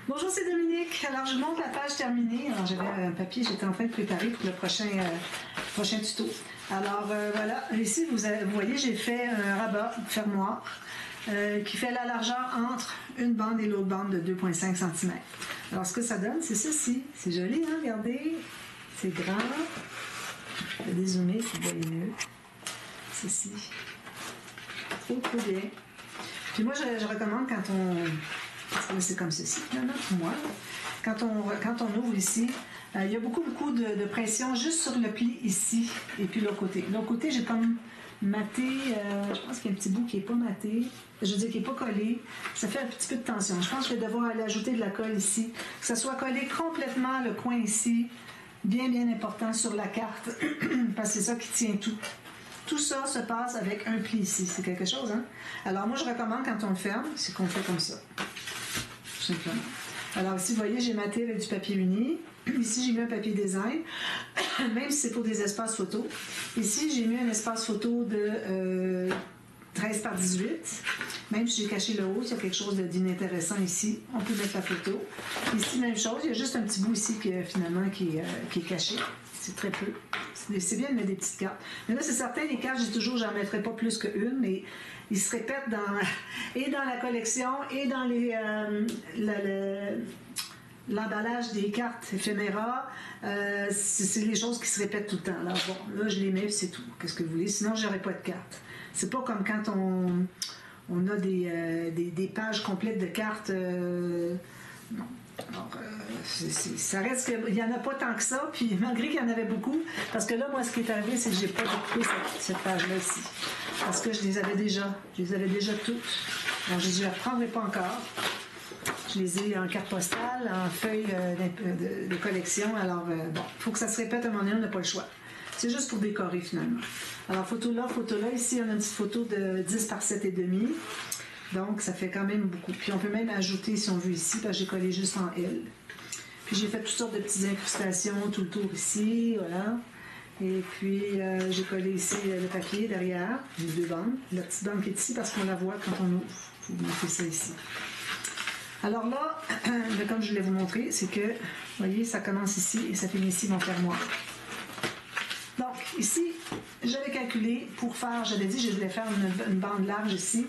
Bonjour, c'est Dominique. Alors, je montre la page terminée. Alors, j'avais un papier, j'étais en train de préparer pour le prochain tuto. Alors, voilà. Ici, vous voyez, j'ai fait un rabat fermoir qui fait la largeur entre une bande et l'autre bande de 2,5 cm. Alors, ce que ça donne, c'est ceci. C'est joli, hein? Regardez. C'est grand. Je vais dézoomer, c'est bien mieux. Ceci. Trop bien. Puis moi, je recommande quand on... Parce que c'est comme ceci, finalement, pour moi. Quand on ouvre ici, il y a beaucoup de pression juste sur le pli ici et puis l'autre côté. L'autre côté, j'ai comme maté, je pense qu'il y a un petit bout qui n'est pas maté, je veux dire qui n'est pas collé. Ça fait un petit peu de tension. Je pense que je vais devoir aller ajouter de la colle ici. Que ça soit collé complètement le coin ici, bien important sur la carte, parce que c'est ça qui tient tout. Tout ça se passe avec un pli ici. C'est quelque chose, hein? Alors, moi, je recommande quand on le ferme, c'est qu'on fait comme ça. Tout simplement. Alors, ici, vous voyez, j'ai maté avec du papier uni. Ici, j'ai mis un papier design, même si c'est pour des espaces photos. Ici, j'ai mis un espace photo de 13 par 18. Même si j'ai caché le haut, il y a quelque chose d'inintéressant ici. On peut mettre la photo. Ici, même chose. Il y a juste un petit bout ici qui, finalement, qui est caché. C'est très peu. C'est bien de mettre des petites cartes. Mais là, c'est certain, les cartes, je dis toujours, j'en mettrai pas plus qu'une, mais ils se répètent dans la collection et dans l'emballage des cartes éphéméras. C'est les choses qui se répètent tout le temps. Alors bon, là, je les mets, c'est tout. Qu'est-ce que vous voulez? Sinon, j'aurais pas de cartes. C'est pas comme quand on a des pages complètes de cartes. Non. Alors, ça reste qu'il n'y en a pas tant que ça, puis malgré qu'il y en avait beaucoup, parce que là, moi, ce qui est arrivé, c'est que j'ai pas découpé cette page-là ici. Parce que je les avais déjà toutes. Alors, je ne les reprendrai pas encore. Je les ai en carte postale, en feuille de collection. Alors, bon, il faut que ça se répète à un moment donné, on n'a pas le choix. C'est juste pour décorer, finalement. Alors, photo là. Ici, on a une petite photo de 10 par 7,5. Donc, ça fait quand même beaucoup. Puis, on peut même ajouter, si on veut, ici, parce que j'ai collé juste en L. Puis, j'ai fait toutes sortes de petites incrustations tout le tour ici, voilà. Et puis, j'ai collé ici le papier derrière, les deux bandes. La petite bande qui est ici, parce qu'on la voit quand on ouvre. Il faut montrer ça ici. Alors là, comme je voulais vous montrer, c'est que, vous voyez, ça commence ici et ça finit ici, mon fermoir. Donc, ici, j'avais calculé pour faire, j'avais dit que je voulais faire une bande large ici.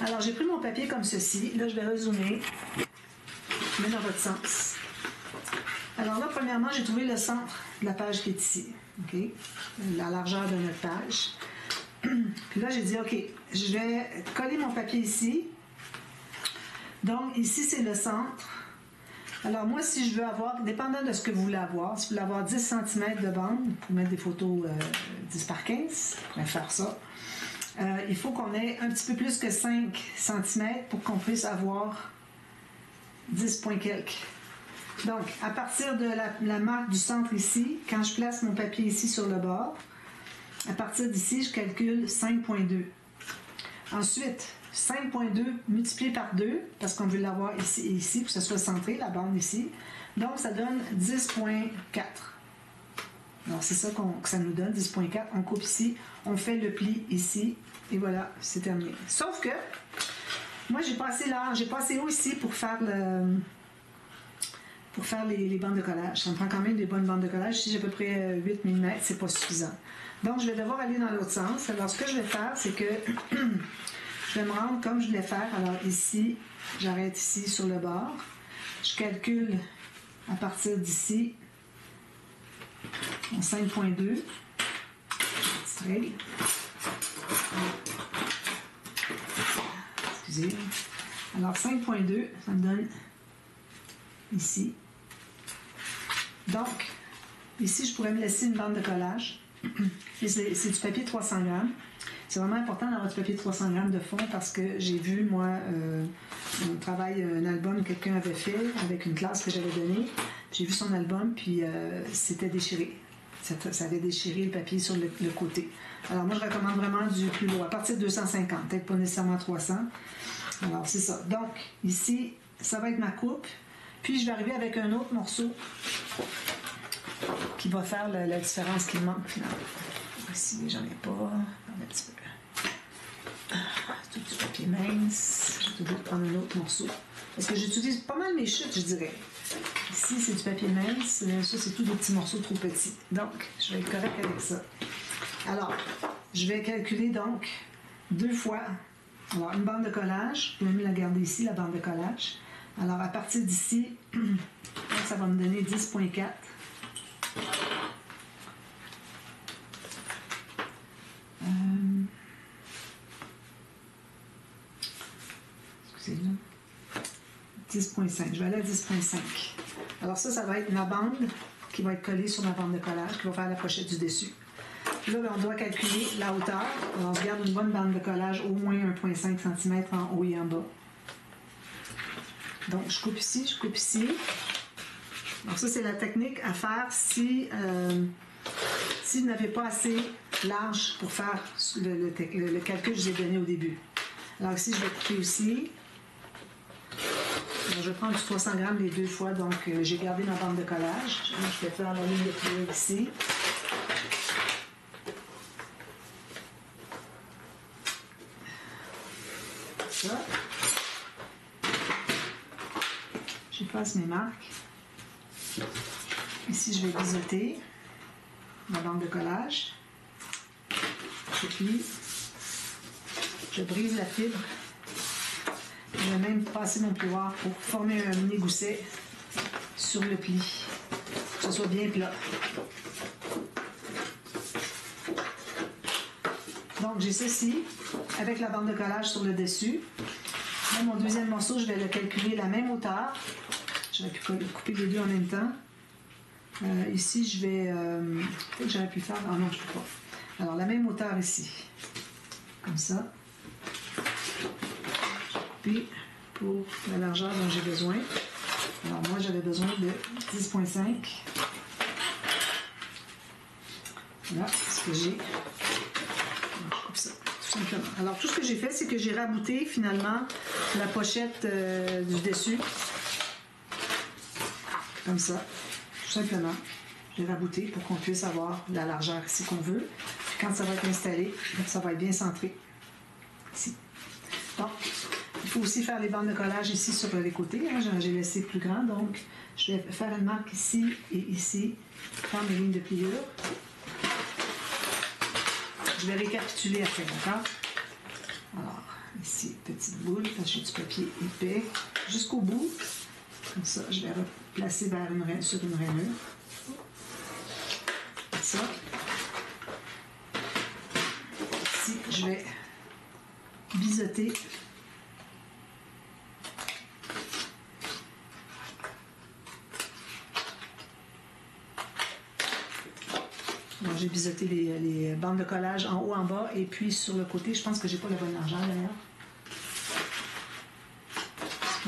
Alors, j'ai pris mon papier comme ceci. Là, je vais rezoomer. Je mets dans votre sens. Alors là, premièrement, j'ai trouvé le centre de la page qui est ici. OK? La largeur de notre page. Puis là, j'ai dit, OK, je vais coller mon papier ici. Donc, ici, c'est le centre. Alors, moi, si je veux avoir, dépendant de ce que vous voulez avoir, si vous voulez avoir 10 cm de bande pour mettre des photos 10 par 15, on pourrait faire ça. Il faut qu'on ait un petit peu plus que 5 cm pour qu'on puisse avoir 10 points quelques. Donc, à partir de la marque du centre ici, quand je place mon papier ici sur le bord, à partir d'ici, je calcule 5,2. Ensuite, 5,2 multiplié par 2, parce qu'on veut l'avoir ici et ici, pour que ce soit centré, la bande ici. Donc, ça donne 10,4. Alors, c'est ça que ça nous donne, 10,4. On coupe ici, on fait le pli ici, et voilà, c'est terminé. Sauf que, moi, j'ai pas assez large, j'ai pas assez haut ici pour faire les bandes de collage. Ça me prend quand même des bonnes bandes de collage. Ici, j'ai à peu près 8 mm, c'est pas suffisant. Donc, je vais devoir aller dans l'autre sens. Alors, ce que je vais faire, c'est que je vais me rendre comme je voulais faire. Alors, ici, j'arrête ici sur le bord. Je calcule à partir d'ici mon 5,2. Excusez. Alors, 5,2, ça me donne ici. Donc, ici, je pourrais me laisser une bande de collage. C'est du papier 300 grammes. C'est vraiment important d'avoir du papier 300 grammes de fond parce que j'ai vu, moi, un album que quelqu'un avait fait avec une classe que j'avais donnée. J'ai vu son album, puis c'était déchiré. Ça avait déchiré le papier sur le côté. Alors, moi, je recommande vraiment du plus lourd, à partir de 250, peut-être pas nécessairement 300. Alors, c'est ça. Donc, ici, ça va être ma coupe. Puis, je vais arriver avec un autre morceau qui va faire la différence qui manque, finalement. Ici, j'en ai pas. Un petit peu. Tout du papier mince. J'ai oublié de prendre un autre morceau. Parce que j'utilise pas mal mes chutes, je dirais. Ici, c'est du papier mince. Ça, c'est tout des petits morceaux trop petits. Donc, je vais être correct avec ça. Alors, je vais calculer donc 2 fois. Alors, une bande de collage. Je vais même la garder ici, la bande de collage. Alors, à partir d'ici, ça va me donner 10,4. Excusez-moi. 10,5. Je vais aller à 10,5. Alors ça va être ma bande qui va être collée sur ma bande de collage, qui va faire la pochette du dessus. Là, on doit calculer la hauteur. Alors, on se garde une bonne bande de collage, au moins 1,5 cm en haut et en bas. Donc, je coupe ici, je coupe ici. Donc ça, c'est la technique à faire si vous n'avez pas assez large pour faire le calcul que je vous ai donné au début. Alors ici, je vais couper aussi. Alors, je vais prendre du 300 grammes les 2 fois, donc j'ai gardé ma bande de collage. Je vais faire la ligne de pliure ici. Ça. J'efface mes marques. Ici, je vais biseauter ma bande de collage. Et puis, je brise la fibre. Je vais même passer mon plioir pour former un mini gousset sur le pli, que ce soit bien plat. Donc, j'ai ceci avec la bande de collage sur le dessus. Là, mon deuxième morceau, je vais le calculer la même hauteur. J'aurais pu couper les deux en même temps. Ici, je vais... peut-être que j'aurais pu faire... Ah non, je ne peux pas. Alors, la même hauteur ici. Comme ça. Puis, pour la largeur dont j'ai besoin. Alors, moi, j'avais besoin de 10,5. Voilà ce que j'ai. Je coupe ça, tout simplement. Alors, tout ce que j'ai fait, c'est que j'ai rabouté, finalement, la pochette du dessus. Comme ça. Tout simplement. J'ai rabouté pour qu'on puisse avoir la largeur ici qu'on veut. Puis quand ça va être installé, ça va être bien centré. Ici. Donc, il faut aussi faire les bandes de collage ici sur les côtés. Hein. J'ai laissé plus grand, donc je vais faire une marque ici et ici. Faire mes lignes de pliure. Je vais récapituler après, d'accord? Alors, ici, petite boule, parce que j'ai du papier épais jusqu'au bout. Comme ça, je vais replacer sur une rainure. Comme ça. Ici, je vais biseauter. Donc, j'ai biseauté les bandes de collage en haut, en bas, et puis sur le côté, je pense que j'ai pas la bonne largeur d'ailleurs.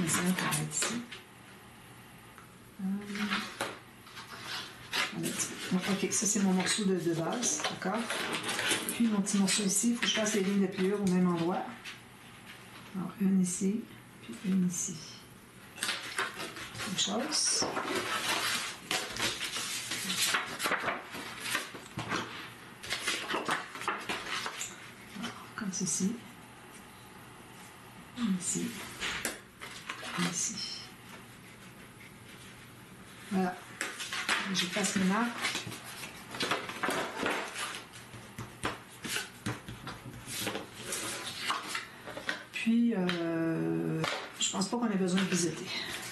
6,5, ça va être ici. Ok, ça c'est mon morceau de base, d'accord? Puis mon petit morceau ici, il faut que je fasse les lignes de pliure au même endroit. Alors, une ici, puis une ici. Même chose. Alors, comme ceci. Une ici. Une ici. Voilà. Je passe mes marques. Puis, je pense pas qu'on ait besoin de biseauter.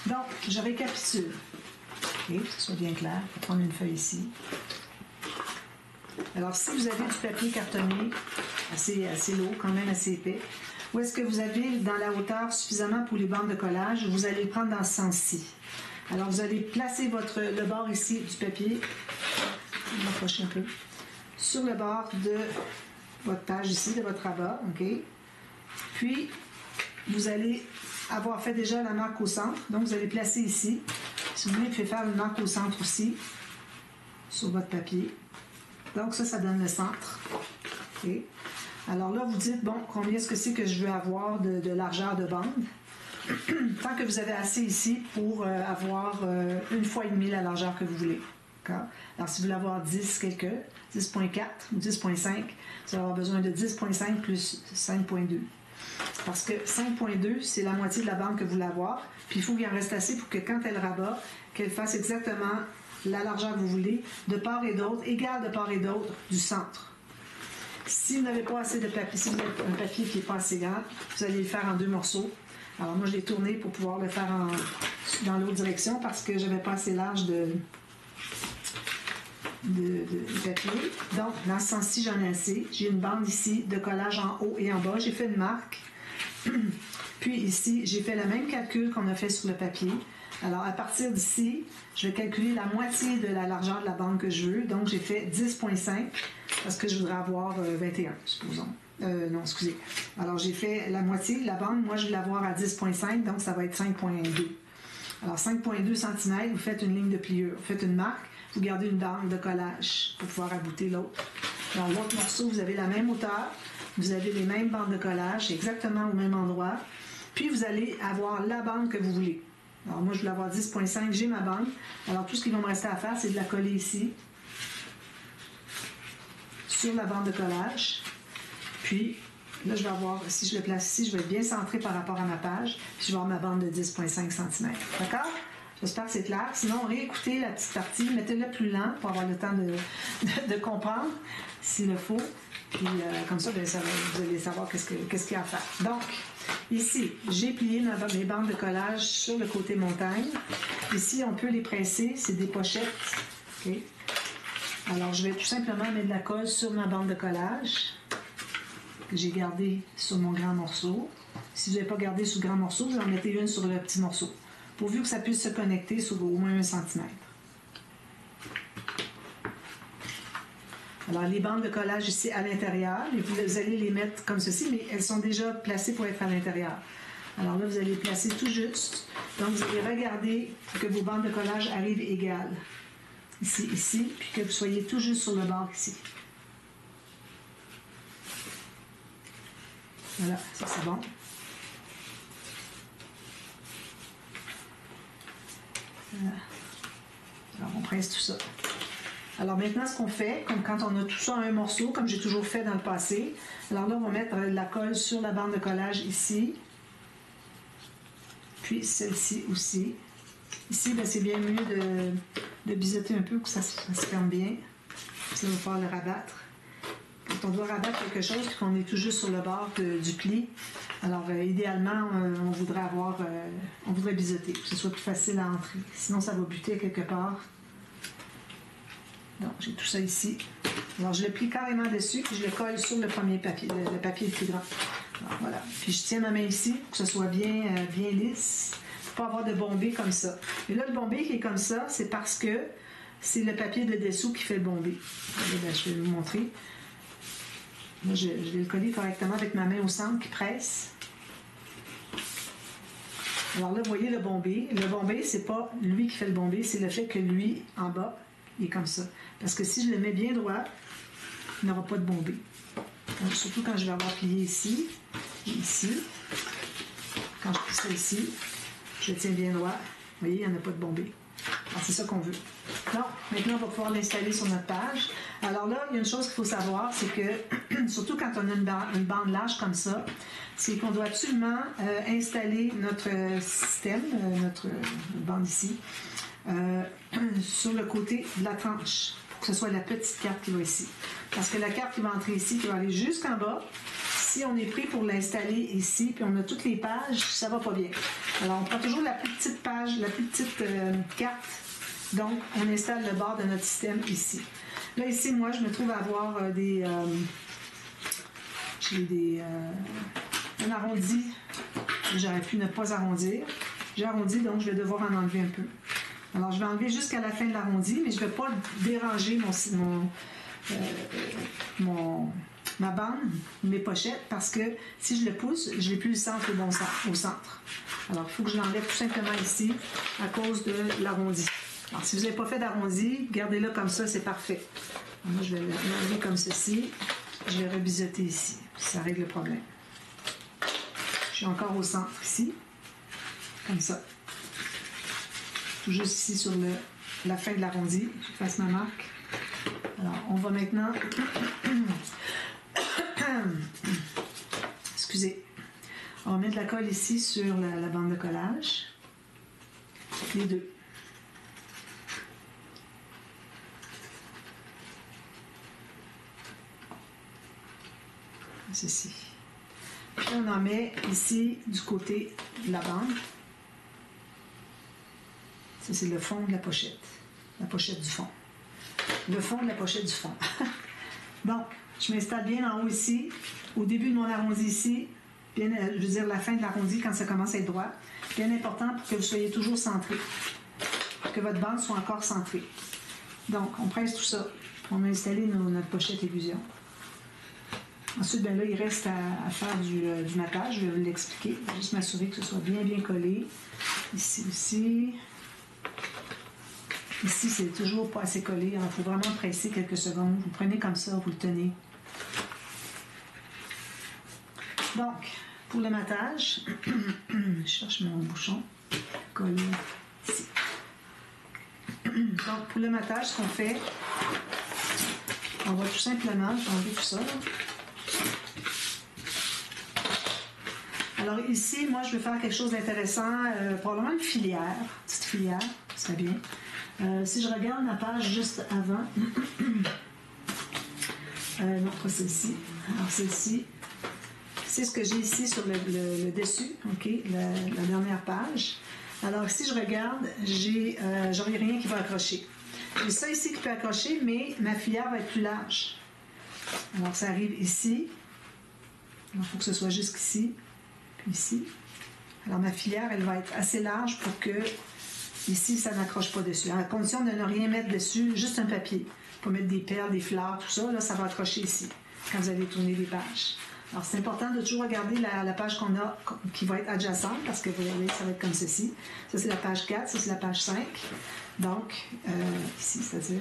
Donc, je récapitule. Ok, que ce soit bien clair. Je vais prendre une feuille ici. Alors, si vous avez du papier cartonné, assez lourd, quand même assez épais, ou est-ce que vous avez dans la hauteur suffisamment pour les bandes de collage, vous allez le prendre dans ce sens-ci. Alors, vous allez placer le bord ici du papier, je vais m'approcher un peu, sur le bord de votre page ici, de votre rabat, ok? Puis, vous allez avoir fait déjà la marque au centre, donc vous allez placer ici. Si vous voulez, vous pouvez faire une marque au centre aussi, sur votre papier. Donc, ça donne le centre. Ok? Alors là, vous dites, bon, combien est-ce que c'est que je veux avoir de largeur de bande? Tant que vous avez assez ici pour avoir 1,5 fois la largeur que vous voulez. Alors, si vous voulez avoir 10,4 ou 10,5, vous allez avoir besoin de 10,5 plus 5,2. Parce que 5,2, c'est la moitié de la bande que vous voulez avoir. Puis il faut qu'il en reste assez pour que quand elle rabat, qu'elle fasse exactement la largeur que vous voulez, de part et d'autre, égale de part et d'autre du centre. Si vous n'avez pas assez de papier, si vous avez un papier qui n'est pas assez grand, vous allez le faire en 2 morceaux. Alors moi, je l'ai tourné pour pouvoir le faire dans l'autre direction parce que je n'avais pas assez large de papier. Donc, dans ce sens-ci, j'en ai assez. J'ai une bande ici de collage en haut et en bas. J'ai fait une marque. Puis ici, j'ai fait le même calcul qu'on a fait sur le papier. Alors, à partir d'ici, je vais calculer la moitié de la largeur de la bande que je veux. Donc, j'ai fait 10,5 parce que je voudrais avoir 21, supposons. Non, excusez. Alors, j'ai fait la moitié de la bande. Moi, je vais l'avoir à 10,5, donc ça va être 5,2. Alors, 5,2 cm, vous faites une ligne de pliure. Vous faites une marque, vous gardez une bande de collage pour pouvoir abouter l'autre. Dans l'autre morceau, vous avez la même hauteur. Vous avez les mêmes bandes de collage, exactement au même endroit. Puis, vous allez avoir la bande que vous voulez. Alors, moi, je voulais avoir 10,5, j'ai ma bande. Alors, tout ce qui va me rester à faire, c'est de la coller ici, sur la bande de collage. Puis, là, je vais avoir, si je le place ici, je vais être bien centré par rapport à ma page. Puis, je vais avoir ma bande de 10,5 cm. D'accord? J'espère que c'est clair. Sinon, réécoutez la petite partie, mettez-le plus lent pour avoir le temps de comprendre, s'il le faut. Puis, comme ça, vous allez savoir qu'est-ce qu'il y a à faire. Donc, ici, j'ai plié mes bandes de collage sur le côté montagne. Ici, on peut les presser, c'est des pochettes. Okay. Alors, je vais tout simplement mettre de la colle sur ma bande de collage que j'ai gardée sur mon grand morceau. Si vous n'avez pas gardé sur le grand morceau, vous en mettez une sur le petit morceau, pourvu que ça puisse se connecter sur au moins 1 cm. Alors, les bandes de collage ici à l'intérieur, vous allez les mettre comme ceci, mais elles sont déjà placées pour être à l'intérieur. Alors là, vous allez les placer tout juste. Donc, vous allez regarder que vos bandes de collage arrivent égales. Ici, puis que vous soyez tout juste sur le bord ici. Voilà, ça c'est bon. Voilà. Alors, on presse tout ça. Alors maintenant, ce qu'on fait, comme quand on a tout ça en un morceau, comme j'ai toujours fait dans le passé, alors là, on va mettre la colle sur la bande de collage ici, puis celle-ci aussi. Ici, ben, c'est bien mieux de biseauter un peu pour que ça se ferme bien. Ça va pouvoir le rabattre. Quand on doit rabattre quelque chose, puis qu'on est tout juste sur le bord du pli, alors idéalement, on voudrait biseauter, pour que ce soit plus facile à entrer. Sinon, ça va buter quelque part. Donc, j'ai tout ça ici. Alors, je le plie carrément dessus, puis je le colle sur le premier papier, le papier le plus grand. Alors, voilà. Puis, je tiens ma main ici pour que ce soit bien lisse. Il ne faut pas avoir de bombé comme ça. Et là, le bombé qui est comme ça, c'est parce que c'est le papier de dessous qui fait le bombé. Bien, je vais vous montrer. Là, je vais le coller correctement avec ma main au centre qui presse. Alors là, vous voyez le bombé. Le bombé, c'est pas lui qui fait le bombé, c'est le fait que lui, en bas, il est comme ça. Parce que si je le mets bien droit, il n'y aura pas de bombé. Donc, surtout quand je vais avoir plié ici et ici. Quand je plie ça ici, je le tiens bien droit. Vous voyez, il n'y en a pas de bombé. Alors, c'est ça qu'on veut. Donc, maintenant, on va pouvoir l'installer sur notre page. Alors là, il y a une chose qu'il faut savoir, c'est que, surtout quand on a une bande large comme ça, c'est qu'on doit absolument installer notre système, notre bande ici, sur le côté de la tranche, pour que ce soit la petite carte qui va ici. Parce que la carte qui va entrer ici, qui va aller jusqu'en bas, si on est pris pour l'installer ici, puis on a toutes les pages, ça va pas bien. Alors, on prend toujours la plus petite page, la plus petite carte. Donc, on installe le bord de notre système ici. Là, ici, moi, je me trouve à avoir un arrondi. J'aurais pu ne pas arrondir. J'ai arrondi, donc je vais devoir en enlever un peu. Alors, je vais enlever jusqu'à la fin de l'arrondi, mais je ne vais pas déranger ma bande, mes pochettes, parce que si je le pousse, je n'ai plus le centre au centre. Alors, il faut que je l'enlève tout simplement ici à cause de l'arrondi. Alors, si vous n'avez pas fait d'arrondi, gardez-le comme ça, c'est parfait. Moi, je vais l'enlever comme ceci. Je vais rebiseauter ici. Ça règle le problème. Je suis encore au centre ici. Comme ça. Tout juste ici sur la fin de l'arrondi. Je fasse ma marque. Alors, on va maintenant... Excusez. On met de la colle ici sur la bande de collage. Les deux. Ceci. Puis on en met ici du côté de la bande. Ça, c'est le fond de la pochette du fond. Le fond de la pochette du fond. Donc, je m'installe bien en haut ici, au début de mon arrondi ici, bien, je veux dire la fin de l'arrondi quand ça commence à être droit. Bien important pour que vous soyez toujours centré, pour que votre bande soit encore centrée. Donc, on presse tout ça. On va installer notre pochette illusion. Ensuite, ben là, il reste à faire du matage. Je vais vous l'expliquer. Je vais juste m'assurer que ce soit bien collé. Ici aussi. Ici, c'est toujours pas assez collé. Il faut vraiment presser quelques secondes. Vous prenez comme ça, vous le tenez. Donc, pour le matage, je cherche mon bouchon. Collé ici. Donc, pour le matage, ce qu'on fait, on va tout simplement enlever tout ça. Alors ici, moi, je vais faire quelque chose d'intéressant, probablement une filière, petite filière, ça bien. Si je regarde ma page juste avant, non, pas celle-ci. Alors celle-ci, c'est ce que j'ai ici sur le dessus, ok, la dernière page. Alors si je regarde, j'aurai rien qui va accrocher. J'ai ça ici qui peut accrocher, mais ma filière va être plus large. Alors ça arrive ici. Il faut que ce soit jusqu'ici, puis ici. Alors ma filière, elle va être assez large pour que ici, ça n'accroche pas dessus. À condition de ne rien mettre dessus, juste un papier. Pas mettre des perles, des fleurs, tout ça, là, ça va accrocher ici, quand vous allez tourner les pages. Alors c'est important de toujours regarder la page qu'on a, qui va être adjacente, parce que vous voyez, ça va être comme ceci. Ça, c'est la page 4, ça, c'est la page 5. Donc, ici, c'est-à-dire.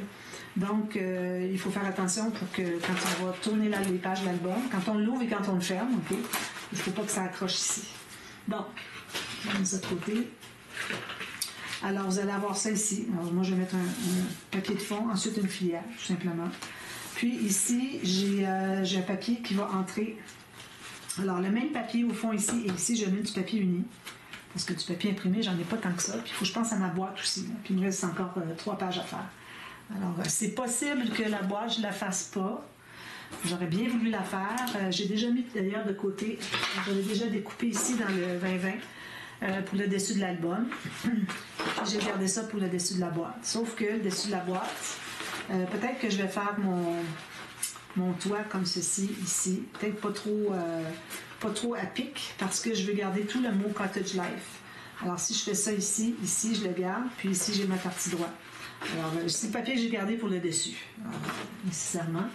Donc, il faut faire attention pour que quand on va tourner les pages de l'album, quand on l'ouvre et quand on le ferme, ok, il ne faut pas que ça accroche ici. Donc, on met ça de côté. Alors, vous allez avoir ça ici. Alors, moi, je vais mettre un papier de fond, ensuite une filière, tout simplement. Puis ici, j'ai un papier qui va entrer. Alors, le même papier au fond ici, et ici, je mets du papier uni. Parce que du papier imprimé, j'en ai pas tant que ça. Puis il faut que je pense à ma boîte aussi. Là. Puis il me reste encore 3 pages à faire. Alors, c'est possible que la boîte, je ne la fasse pas. J'aurais bien voulu la faire. J'ai déjà mis d'ailleurs de côté. J'avais déjà découpé ici dans le 2020 pour le dessus de l'album. J'ai gardé ça pour le dessus de la boîte. Sauf que le dessus de la boîte, peut-être que je vais faire mon toit comme ceci, ici. Peut-être pas trop à pic, parce que je veux garder tout le mot Cottage Life. Alors, si je fais ça ici, je le garde, puis ici, j'ai ma partie droite. Alors, c'est le papier que j'ai gardé pour le dessus, nécessairement,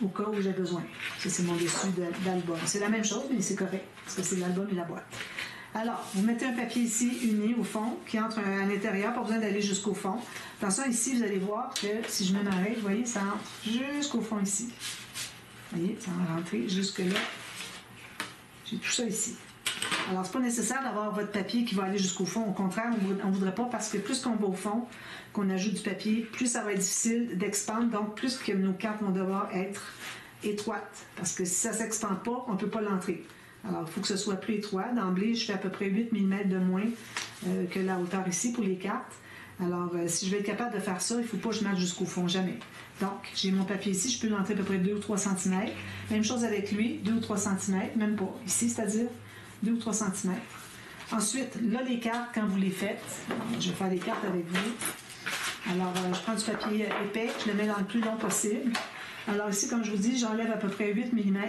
au cas où j'ai besoin. Ça, c'est mon dessus d'album. C'est la même chose, mais c'est correct, parce que c'est l'album et la boîte. Alors, vous mettez un papier ici, uni, au fond, qui entre à l'intérieur, pas besoin d'aller jusqu'au fond. Attention, ici, vous allez voir que si je mets ma règle, vous voyez, ça entre jusqu'au fond ici. Vous voyez, ça va rentrer jusque-là. J'ai tout ça ici. Alors, c'est pas nécessaire d'avoir votre papier qui va aller jusqu'au fond. Au contraire, on ne voudrait pas, parce que plus qu'on va au fond, qu'on ajoute du papier, plus ça va être difficile d'expandre, donc plus que nos cartes vont devoir être étroites. Parce que si ça ne s'expande pas, on ne peut pas l'entrer. Alors, il faut que ce soit plus étroit. D'emblée, je fais à peu près 8 mm de moins que la hauteur ici pour les cartes. Alors, si je vais être capable de faire ça, il ne faut pas que je mette jusqu'au fond, jamais. Donc, j'ai mon papier ici, je peux l'entrer à peu près 2 ou 3 cm. Même chose avec lui, 2 ou 3 cm, même pas. Ici, c'est-à-dire 2 ou 3 cm. Ensuite, là, les cartes, quand vous les faites, je vais faire les cartes avec vous. Alors, je prends du papier épais, je le mets dans le plus long possible. Alors ici, comme je vous dis, j'enlève à peu près 8 mm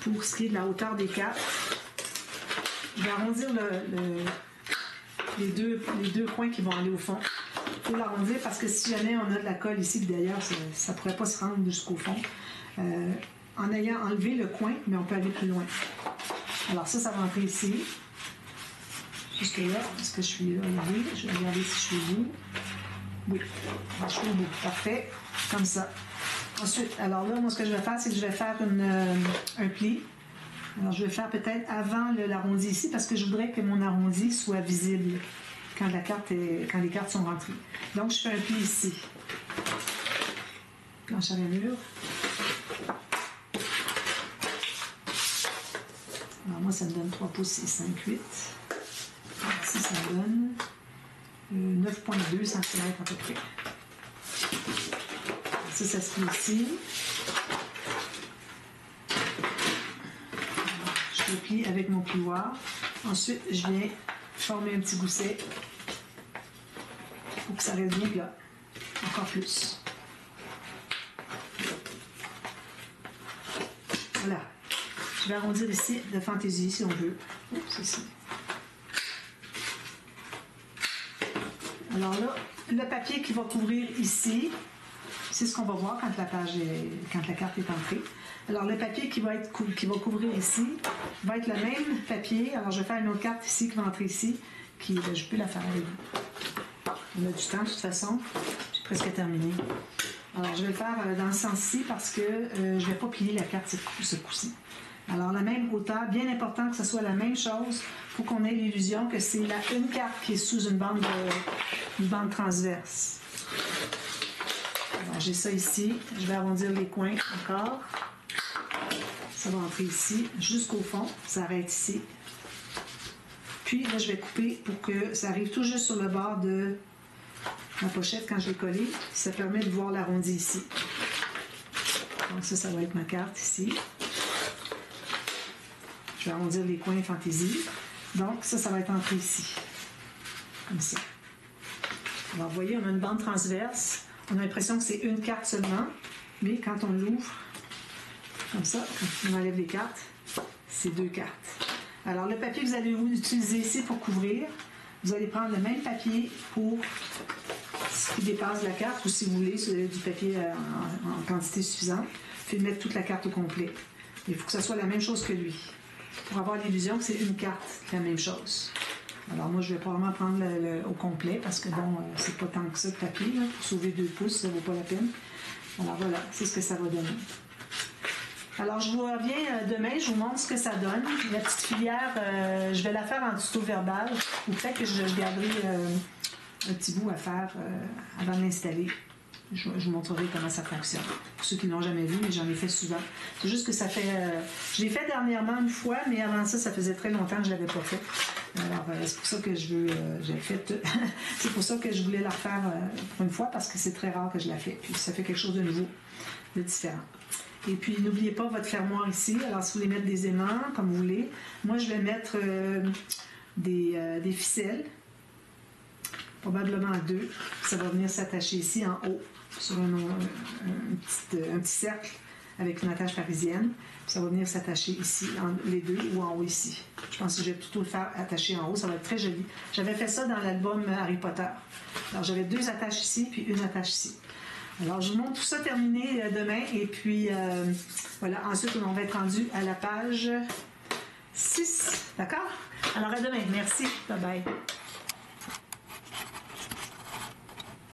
pour ce qui est de la hauteur des cartes. Je vais arrondir les deux coins qui vont aller au fond. Il faut l'arrondir parce que si jamais on a de la colle ici, d'ailleurs, ça ne pourrait pas se rendre jusqu'au fond. En ayant enlevé le coin, mais on peut aller plus loin. Alors ça va rentrer ici. Jusque là, est-ce que je suis là? Oui, je vais regarder si je suis au bout. Oui, je suis au bout. Parfait. Comme ça. Ensuite, alors là, moi, ce que je vais faire, c'est que je vais faire un pli. Alors, je vais faire peut-être avant l'arrondi ici, parce que je voudrais que mon arrondi soit visible quand les cartes sont rentrées. Donc, je fais un pli ici. Planche à rainure. moi, ça me donne 3 pouces et 5, 8. Ici, ça me donne 9,2 cm à peu près. Ça se plie ici. Je le plie avec mon plioir. Ensuite, je viens former un petit gousset pour que ça reste bien plat. Encore plus. Voilà. Je vais arrondir ici de fantaisie si on veut. Oups, ici. Alors là, le papier qui va couvrir ici, c'est ce qu'on va voir quand la carte est entrée. Alors le papier qui va couvrir ici va être le même papier. Alors je vais faire une autre carte ici qui va entrer ici, je peux la faire avec vous. On a du temps de toute façon. J'ai presque terminé. Alors je vais le faire dans le sens-ci parce que je ne vais pas plier la carte ce coup-ci. Alors la même hauteur, bien important que ce soit la même chose pour qu'on ait l'illusion que c'est une carte qui est sous une bande transverse. Alors j'ai ça ici, je vais arrondir les coins encore. Ça va entrer ici jusqu'au fond, ça arrête ici. Puis là je vais couper pour que ça arrive tout juste sur le bord de ma pochette quand je l'ai collée. Ça permet de voir l'arrondi ici. Donc ça va être ma carte ici. Je vais arrondir les coins fantaisie. Donc, ça va être entré ici. Comme ça. Alors, vous voyez, on a une bande transverse. On a l'impression que c'est une carte seulement. Mais quand on l'ouvre, comme ça, quand on enlève les cartes, c'est 2 cartes. Alors, le papier que vous allez utiliser ici pour couvrir, vous allez prendre le même papier pour ce qui dépasse la carte, ou si vous voulez, si vous avez du papier en quantité suffisante, puis mettre toute la carte au complet. Il faut que ce soit la même chose que lui, pour avoir l'illusion que c'est une carte, la même chose. Alors moi, je vais probablement prendre au complet, parce que bon, c'est pas tant que ça de papier, là, pour sauver 2 pouces, ça vaut pas la peine. Alors voilà, c'est ce que ça va donner. Alors je vous reviens demain, je vous montre ce que ça donne. La petite filière, je vais la faire en tuto verbal, ou peut-être que je garderai un petit bout à faire avant de l'installer. Je vous montrerai comment ça fonctionne. Pour ceux qui ne l'ont jamais vu, mais j'en ai fait souvent. C'est juste que ça fait... je l'ai fait dernièrement une fois, mais avant ça faisait très longtemps que je ne l'avais pas fait. Alors, c'est pour ça que c'est pour ça que je voulais la refaire pour une fois, parce que c'est très rare que je la fais. Puis ça fait quelque chose de nouveau, de différent. Et puis, n'oubliez pas votre fermoir ici. Alors, si vous voulez mettre des aimants, comme vous voulez, moi, je vais mettre des ficelles. Probablement 2. Ça va venir s'attacher ici en haut sur un petit cercle avec une attache parisienne. Puis ça va venir s'attacher ici, les deux, ou en haut ici. Je pense que je vais plutôt le faire attacher en haut. Ça va être très joli. J'avais fait ça dans l'album Harry Potter. Alors j'avais 2 attaches ici, puis une attache ici. Alors je vous montre tout ça terminé demain. Et puis voilà, ensuite on va être rendu à la page 6. D'accord? Alors à demain. Merci. Bye bye.